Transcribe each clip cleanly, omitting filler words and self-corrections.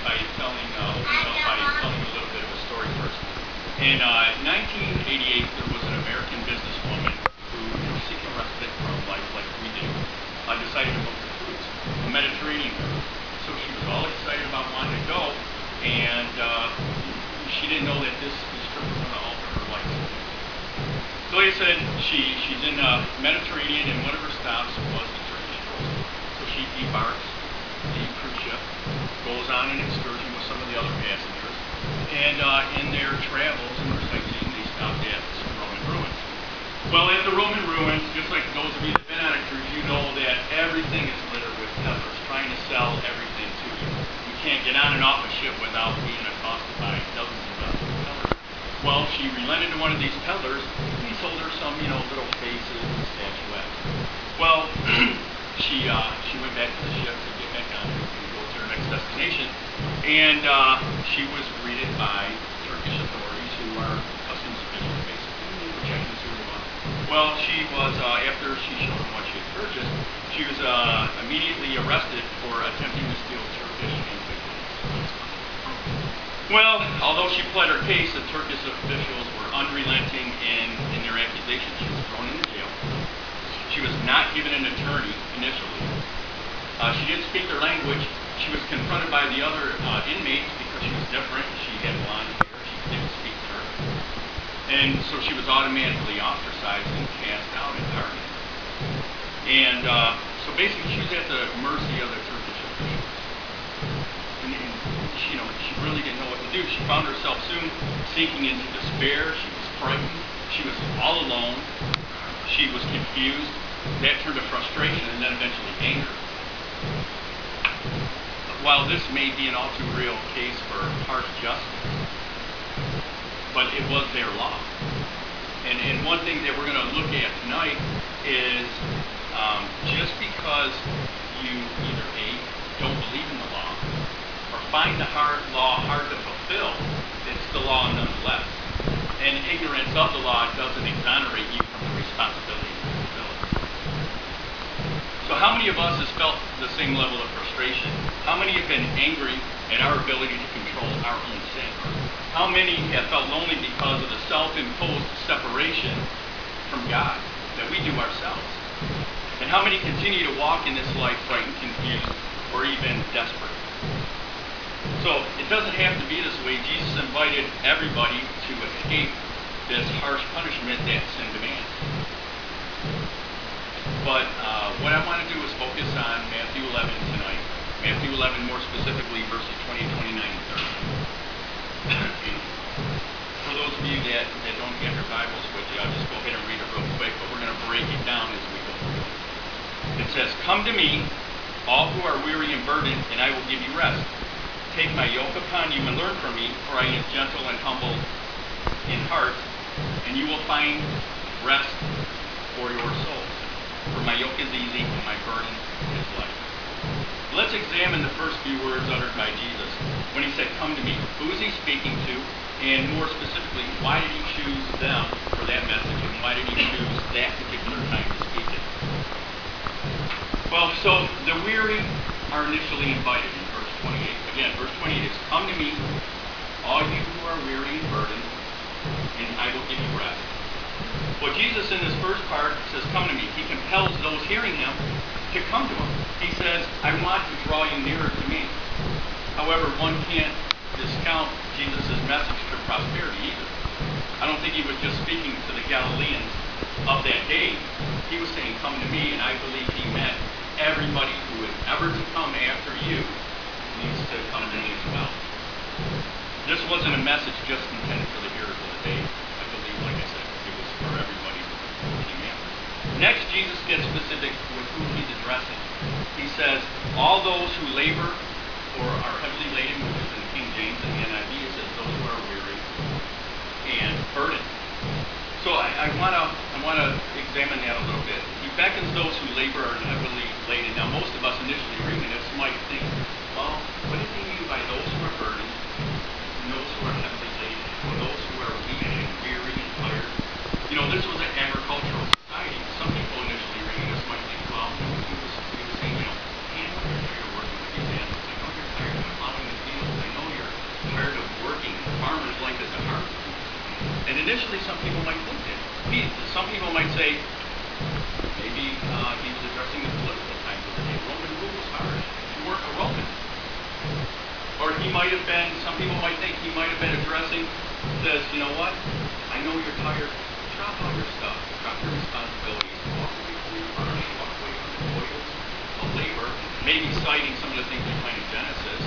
by opening up by telling you a little bit of a story first. In 1988, there was an American businesswoman who, seeking respite from life like we do, decided to look for foods, a Mediterranean food. So she was all excited about wanting to go, and she didn't know that this trip was going to alter her life. So like I said, she's in Mediterranean, and one of her stops was the Turkish coast. So she debarks the cruise ship, goes on an excursion with some of the other passengers, and in their travels and their sightseeing, they stopped at some Roman ruins. Well, at the Roman ruins, just like those of you that have been on a cruise, you know that everything is littered with peddlers trying to sell everything to you. You can't get on and off a ship without being accosted by dozens and dozens of peddlers. Well, she relented to one of these peddlers, and he sold her some, little vases and statuettes. Well, she went back to the ship to get back on and go to her next destination, and she was greeted by Turkish authorities who are customs officials, basically. They were checking to her out. Well, she was, after she showed them what she had purchased, she was immediately arrested for attempting to steal Turkish antiquities. Well, although she pled her case, the Turkish officials were unrelenting in their accusations. She was thrown into jail. She was not given an attorney initially. She didn't speak their language. She was confronted by the other inmates because she was different. She had blonde hair. She didn't speak to her. And so she was automatically ostracized and cast out and targeted. And so basically she was at the mercy of the Turkish officials. And she really didn't know what to do. She found herself soon sinking into despair. She was frightened. She was all alone. She was confused. That turned to frustration and then eventually anger. While this may be an all too real case for harsh justice, but it was their law. And one thing that we're going to look at tonight is just because you either A, don't believe in the law, or find the law hard to fulfill, it's the law nonetheless. And ignorance of the law doesn't exonerate you from the responsibility to fulfill it. So how many of us has felt the same level of frustration? How many have been angry at our ability to control our own sin? How many have felt lonely because of the self-imposed separation from God that we do ourselves? And how many continue to walk in this life frightened, confused, or even desperate? So it doesn't have to be this way. Jesus invited everybody to escape this harsh punishment that sin demands. But what I want to do is focus on Matthew 11 tonight. Matthew 11, more specifically, verses 20, 29, and 30. For those of you that don't have your Bibles with you, I'll just go ahead and read it real quick, but we're going to break it down as we go through it. It says, "Come to me, all who are weary and burdened, and I will give you rest. Take my yoke upon you and learn from me, for I am gentle and humble in heart, and you will find rest for your souls. For my yoke is easy and my burden is light." Let's examine the first few words uttered by Jesus when he said, "Come to me." Who is he speaking to? And more specifically, why did he choose them for that message? And why did he choose that particular time to speak it? Well, so the weary are initially invited in verse 28. Again, verse 28 is, "Come to me, all you who are weary and burdened, and I will give you rest." Well, Jesus in this first part says, "Come to me." He compels those hearing him to come to him. He says, "I want to draw you nearer to me." However, one can't discount Jesus' message to prosperity either. I don't think he was just speaking to the Galileans of that day. He was saying, "Come to me," and I believe he meant everybody who is ever to come after you needs to come to me as well. This wasn't a message just intended for the hearers of the day. I believe, like I said, it was for everybody who came after. Next, Jesus gets specific with who he's addressing. He says, "All those who labor or are heavily laden," which is in King James and the NIV, it says those who are weary and burdened. So I want to examine that a little bit. He beckons those who labor or are heavily laden. Now, most of us initially reading this might think, well, what does he mean by those who are burdened, and those who are heavily laden, or those who are weak and weary and tired? This was an agricultural society. Some people initially reading this might think, well, he was saying, you're working with these animals. You're tired of plowing the field. initially some people might think that. Some people might say, maybe he was addressing the political times of the day. Roman rule was harsh. You weren't a Roman. Or he might have been, some people might think he might have been addressing this, you know what? I know you're tired. Drop all your stuff. Drop your responsibilities. Walk away from your farm. Walk away from the toils of labor. Maybe citing some of the things we find in Genesis,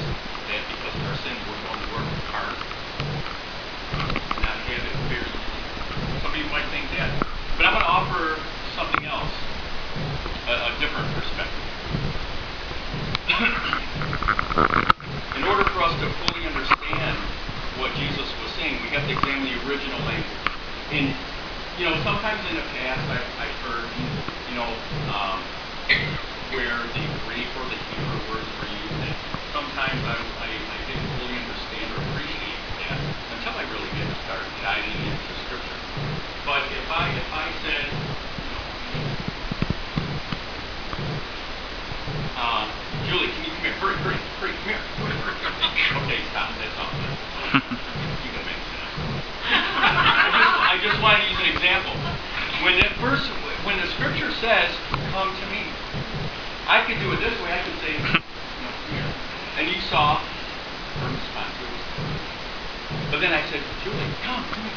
that because of our sins we're going to work hard. Not have it very easy. Some people might think that. But I'm going to offer something else, a different perspective. In order for us to fully understand what Jesus was saying, we have to examine the original language. And, sometimes in the past I've heard, where the Greek or the Hebrew words were used, and sometimes I didn't fully understand or appreciate that until I really did start diving into Scripture. But if I said, Julie, can you come here? Hurry, come here. Okay, stop. That's all. You can make sense. I just want to use an example. When the Scripture says, "Come to me," I could do it this way. I could say, "No, come here," and you saw her response. But then I said, "Julie, come here."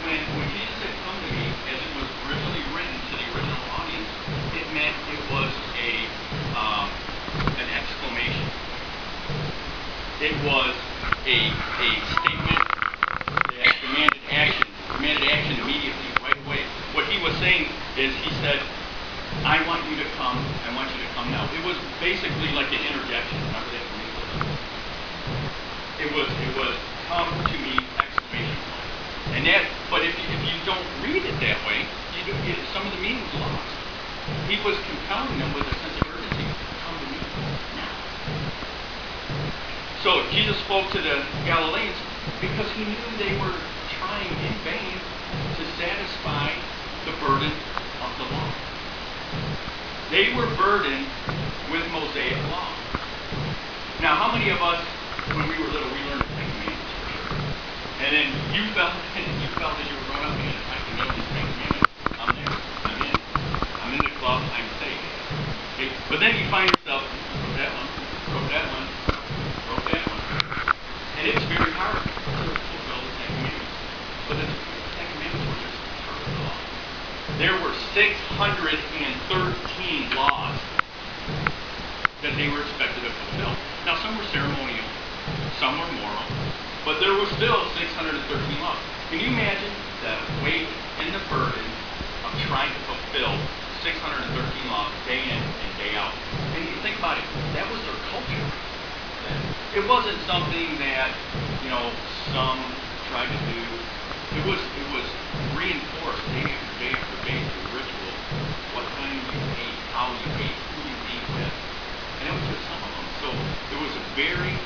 When Jesus said, "Come to me," as it was originally written to the original audience, it meant it was an exclamation. It was a statement that demanded action immediately, right away. What he was saying is, he said, "I want you to come. I want you to come now." It was basically like an interjection. Remember that from English? It was "come to me!" exclamation point. And but if you don't read it that way, some of the meaning's lost. He was compelling them with a sense of urgency. Come to me now. So Jesus spoke to the Galileans because he knew they were trying in vain to satisfy the burden of the law. They were burdened with Mosaic law. Now, how many of us, when we were little, we learned the Ten Commandments for sure? And then you felt as you were growing up, man, if I can know these Ten Commandments, I'm there. I'm in. I'm in the club. I'm safe. Okay? But then you find yourself, wrote that one, wrote that one, wrote that one. And it's very hard to fulfill the Ten Commandments. But the Ten Commandments were just part of the law. There were 613 laws that they were expected to fulfill. Now, some were ceremonial, some were moral, but there was still 613 laws. Can you imagine the weight and the burden of trying to fulfill 613 laws day in and day out? And you think about it, that was their culture. It wasn't something that, some tried to do. It was reinforced day after day after day through ritual. What time you ate, how you ate, who you ate with. And it was just some of them. So it was a very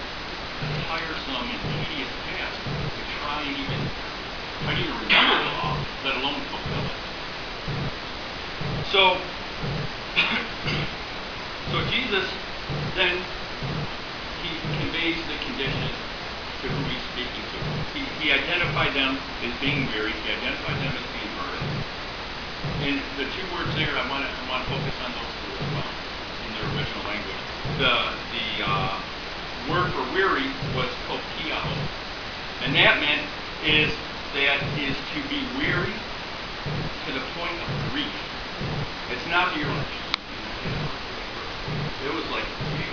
tiresome and tedious task to try and even remember the law, let alone fulfill it. So Jesus then he conveys the condition to who he's speaking to. He identified them as being weary. He identified them as being burdened. And the two words there, I want to focus on those two as well in their original language. The word for weary was kopiao, and that is to be weary to the point of grief. It's not that you're like, it was like you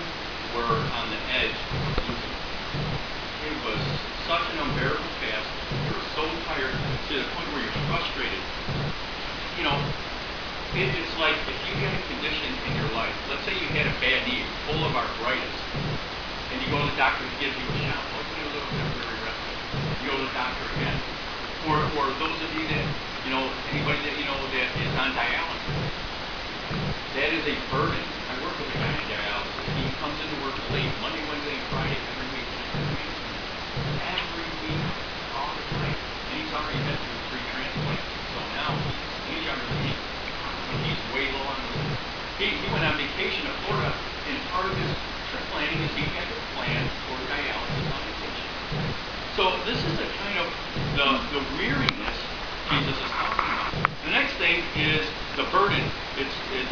were on the edge of losing. It was such an unbearable task. You were so tired to the point where you're frustrated. It's like if you had a condition in your life, let's say you had a bad knee full of arthritis, and you go to the doctor and gives you a shot, hopefully a little temporary respite. You go to the doctor again. Or those of you that, anybody that that is on dialysis, that is a burden. I work with a guy on dialysis. He comes into work late, Monday, Wednesday, and Friday, every week. Every week, all the time. And he's already been through 3 transplants. So now he's younger than me. He's way low on the list. He went on vacation to Florida, and part of his trip planning is he had to plan for dialysis on vacation. So this is the kind of the weariness Jesus is talking about. The next thing is the burden. It's in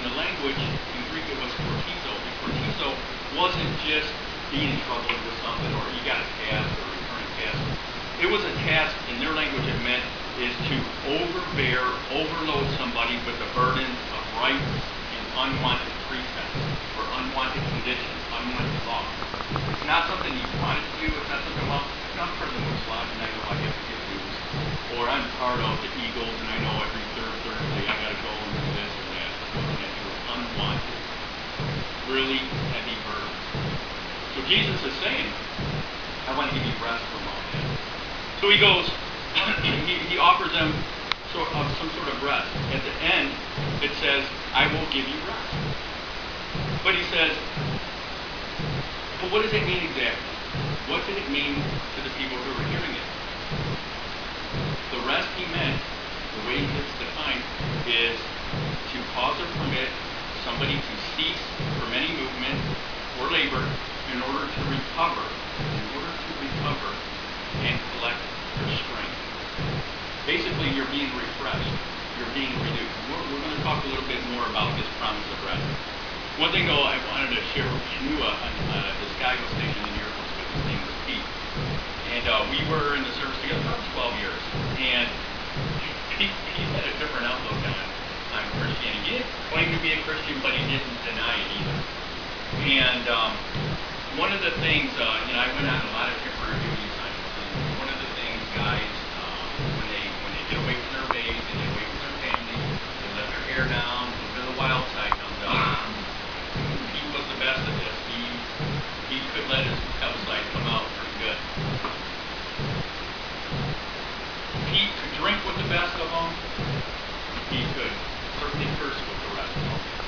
the language, in Greek it was kortizo. And kortizo wasn't just being in trouble with something or you got a task or a recurring task. It was a task, in their language it meant, is to overload somebody with the burden of right and unwanted precepts or unwanted conditions, unwanted laws. It's not something you wanted to do. It's not something, well, I'm part of the Moose Lodge and I know I have to give dues. Or I'm part of the Eagles and I know every third Thursday I got to go and do this and that. And it was unwanted, really heavy burdens. So Jesus is saying, I want to give you rest from all that. So he goes, he offers them some sort of rest. At the end, it says, I will give you rest. But he says, but what does it mean exactly? What did it mean to the people who were hearing it? The rest he meant, the way it's defined, is to cause or permit somebody to cease from any movement or labor in order to recover and collect your strength. Basically, you're being refreshed. You're being renewed. We're going to talk a little bit more about this promise of rest. One thing, though, I wanted to share, I knew this guy was stationed in the Air Force, but his name was Pete. And we were in the service together for 12 years. And Pete had a different outlook on Christianity. He didn't claim to be a Christian, but he didn't deny it either. And one of the things, I went on a lot of temporary duty assignments. And one of the things guys, when they get away from their base, they get away from their family, they let their hair down, a little bit of the wild side comes out. Pete was the best at this. He could let his devil side come out pretty good. Pete could drink with the best of them. He could certainly curse with the rest of them.